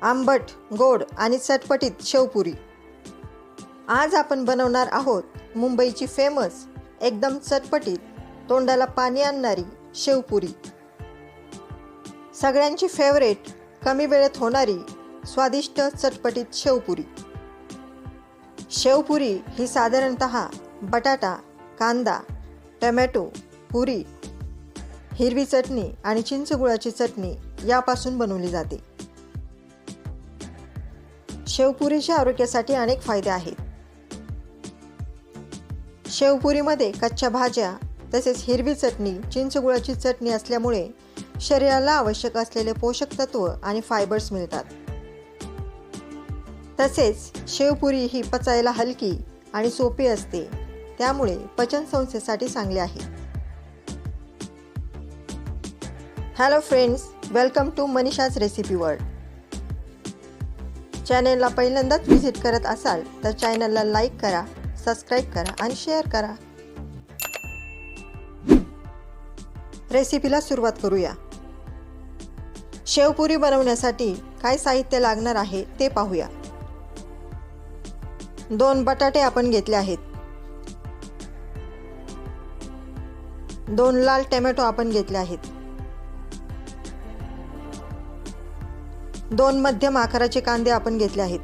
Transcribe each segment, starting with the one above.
आंबट, गोड आणि चटपटीत शेवपुरी। आज आपण बनवणार आहोत मुंबईची फेमस, एकदम चटपटीत, तोंडाला पाणी आणणारी शेवपुरी। सगळ्यांची फेवरेट, कमी वेळेत होणारी स्वादिष्ट चटपटीत शेवपुरी। शेवपुरी ही साधारणतः बटाटा, कांदा, टोमॅटो, पुरी, हिरवी चटणी आणि चिंचगुळाची चटणी यापासून बनवली जाते। शेवपुरीच्या आरोग्यासाठी अनेक फायदे आहेत। शेवपुरीमध्ये कच्च्या भाज्या तसेच हिरवी चटणी, चिंचगुळाची चटणी असल्यामुळे शरीराला आवश्यक असलेले पोषक तत्व आणि फायबर्स मिळतात। तसेच शेवपुरी ही पचायला हलकी आणि सोपी असते, त्यामुळे पचन संस्थेसाठी चांगली आहे। Hello friends, welcome to Manisha's recipe world. चॅनेलला पहिल्यांदाच व्हिजिट करत असाल तर चॅनलला लाईक करा, सबस्क्राईब करा आणि शेअर करा। रेसिपीला सुरुवात करूया। शेवपुरी बनवण्यासाठी काय साहित्य लागणार आहे ते पाहूया। 2 बटाटे आपण घेतले आहेत। 2 लाल टोमॅटो आपण घेतले आहेत। 2 मध्यम आकाराचे कांदे आपण घेतले आहेत।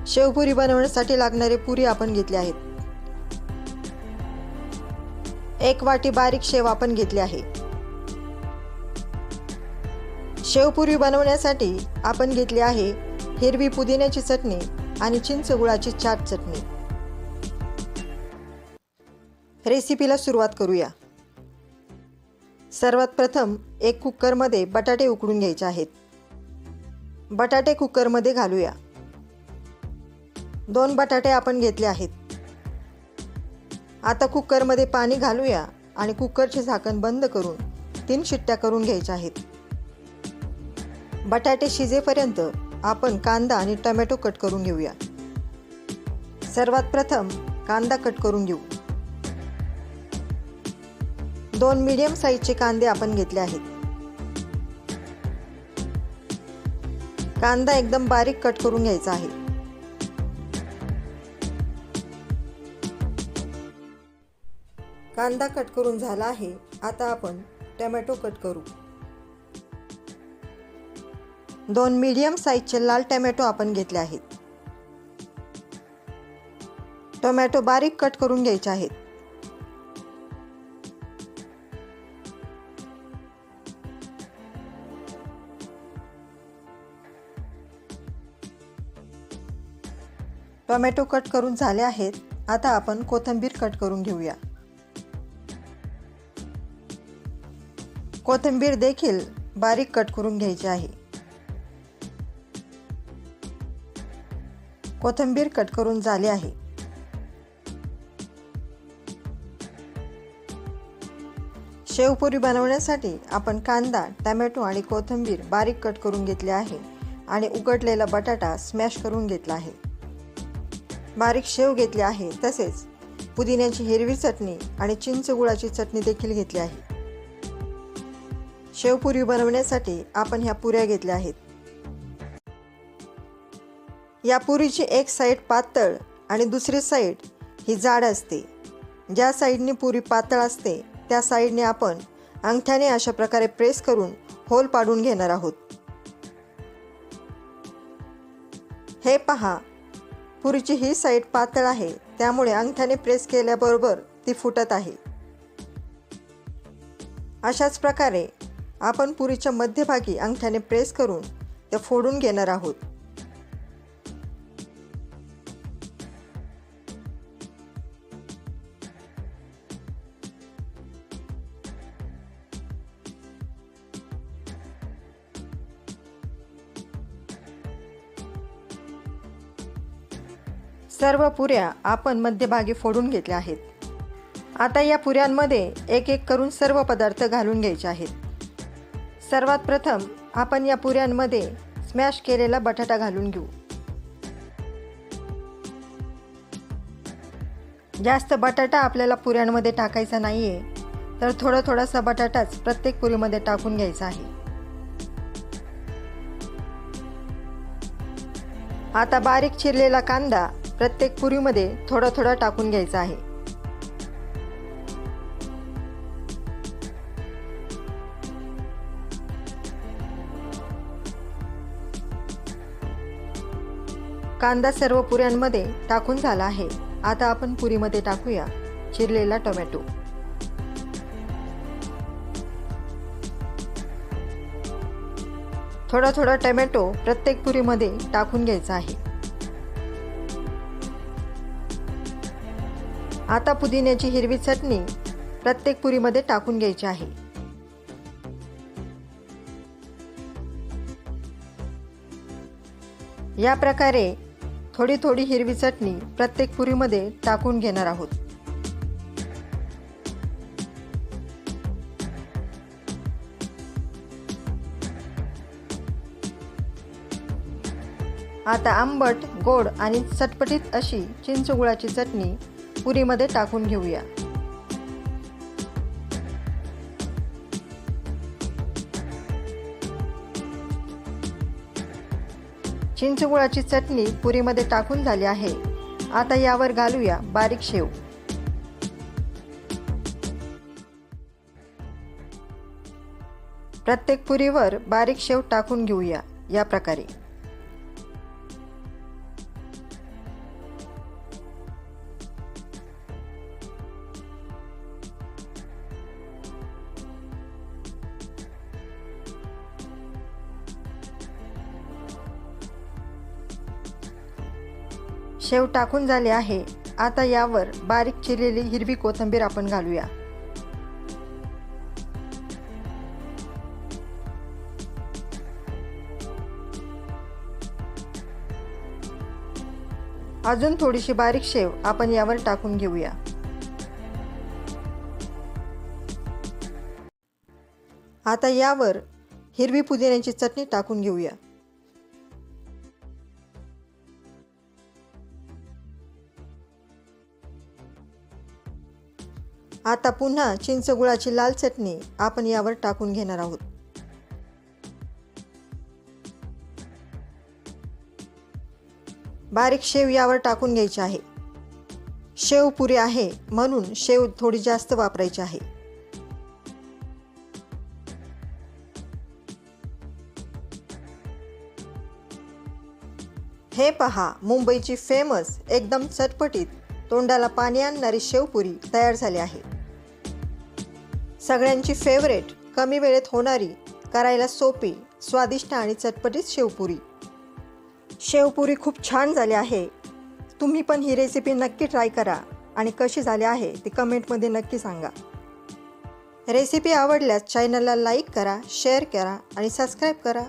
शेवपुरी बनवण्यासाठी लागणारे पुरी आपण घेतले आहेत। 1 वाटी बारीक शेव आपण घेतली आहे। शेवपुरी बनवण्यासाठी आपण घेतली आहे हिरवी पुदिन्याची चटणी आणि चिंचगुळाची चाट चटणी। रेसिपीला सुरुवात करूया। सर्वात प्रथम एक कुकरमध्ये बटाटे उकडून घ्यायचे आहेत। बटाटे कुकरमध्ये घालूया। 2 बटाटे आपण घेतले आहेत। आता कुकरमध्ये पाणी घालूया आणि कुकरचे झाकण बंद करून 3 शिट्ट्या करून घ्यायच्या आहेत। बटाटे शिजेपर्यंत आपण कांदा आणि टोमॅटो कट करून घेऊया। सर्वात प्रथम कांदा कट करून घेऊ। 2 मीडियम साईजचे कांदे आपण घेतले आहेत। कांदा एकदम बारीक कट करून घ्यायचा आहे। कांदा कट करून झाला आहे। आता आपण टोमॅटो कट करू। 2 मीडियम साईजचे लाल टोमॅटो आपण घेतले आहेत। टोमॅटो बारीक कट करून घ्यायचे आहेत। टोमॅटो कट करून झाले आहेत। आता आपण कोथिंबीर कट करून घेऊया। कोथिंबीर देखील बारीक कट करून घ्यायची आहे। कोथिंबीर कट करून झाली आहे। शेवपुरी बनवण्यासाठी आपण कांदा, टोमॅटो आणि कोथिंबीर बारीक कट करून घेतले आहे आणि उकडलेला बटाटा स्मॅश करून घेतला आहे। बारीक शेव घेतली आहे, तसेच पुदिन्याची हिरवी चटणी आणि चिंचगुळाची चटणी देखील घेतली आहे। शेवपुरी बनवण्यासाठी आपण ह्या पुऱ्या घेतल्या आहेत। या पुरीची एक साईड पातळ आणि दुसरी साईड ही जाड असते। ज्या साईडने पुरी पातळ असते त्या साईडने आपण अंगठ्याने अशा प्रकारे प्रेस करून होल पाडून घेणार आहोत। हे पहा, पुरीची ही साईड पातळ आहे, त्यामुळे अंगठ्याने प्रेस केल्याबरोबर ती फुटत आहे। अशाच प्रकारे आपण पुरीच्या मध्यभागी अंगठ्याने प्रेस करून ते फोडून घेणार आहोत। सर्व पुऱ्या आपण मध्यभागी फोडून घेतल्या आहेत। आता या पुऱ्यांमध्ये एक एक करून सर्व पदार्थ घालून घ्यायचे आहेत। सर्वात प्रथम आपण या पुऱ्यांमध्ये स्मॅश केलेला बटाटा घालून घेऊ। जास्त बटाटा आपल्याला पुऱ्यांमध्ये टाकायचा नाहीये, तर थोडासा बटाटाच प्रत्येक पुरीमध्ये टाकून घ्यायचा आहे। आता बारीक चिरलेला कांदा प्रत्येक पुरीमध्ये थोडा थोडा टाकून घ्यायचा आहे. कांदा सर्व पुऱ्यांमध्ये टाकून झाला आहे. आता आपण पुरीमध्ये टाकूया चिरलेला टोमॅटो. थोडा थोडा टोमॅटो प्रत्येक पुरीमध्ये टाकून घ्यायचा आहे. आता पुदिन्याची हिरवी चटणी प्रत्येक पुरीमध्ये टाकून घ्यायची आहे. या प्रकारे थोडी थोडी हिरवी चटणी प्रत्येक पुरीमध्ये टाकून घेणार आहोत. आता आंबट, गोड आणि चटपटीत अशी चिंचगुळाची चटणी पुरीमध्ये टाकून घेऊया. चिंचगुळाची चटणी पुरीमध्ये टाकून झाली आहे. आता यावर घालूया बारीक शेव. प्रत्येक पुरीवर बारीक शेव टाकून घेऊया या प्रकारे. शेव टाकून झाले आहे. आता यावर बारीक चिरलेली हिरवी कोथिंबीर आपण घालूया. अजून थोडीशी बारीक शेव आपण यावर टाकून घेऊया. आता यावर हिरवी पुदिन्याची चटणी टाकून घेऊया. आता पुन्हा चिंचगुळाची लाल चटणी आपण यावर टाकून घेणार आहोत. बारीक शेव यावर टाकून घ्यायची आहे. शेव पुरी आहे म्हणून शेव थोडी जास्त वापरायची आहे. हे पहा, मुंबईची फेमस एकदम चटपटीत तोंडाला पाणी आणणारी शेवपुरी तयार झाली आहे. सगळ्यांची फेवरेट, कमी वेळेत होणारी, करायला सोपी, स्वादिष्ट आणि चटपटीत शेवपुरी. शेवपुरी खूप छान झाली आहे. तुम्ही पण ही रेसिपी नक्की ट्राय करा आणि कशी झाली आहे ती कमेंटमध्ये नक्की सांगा. रेसिपी आवडल्यास चॅनलला लाईक करा, शेअर करा आणि सबस्क्राईब करा.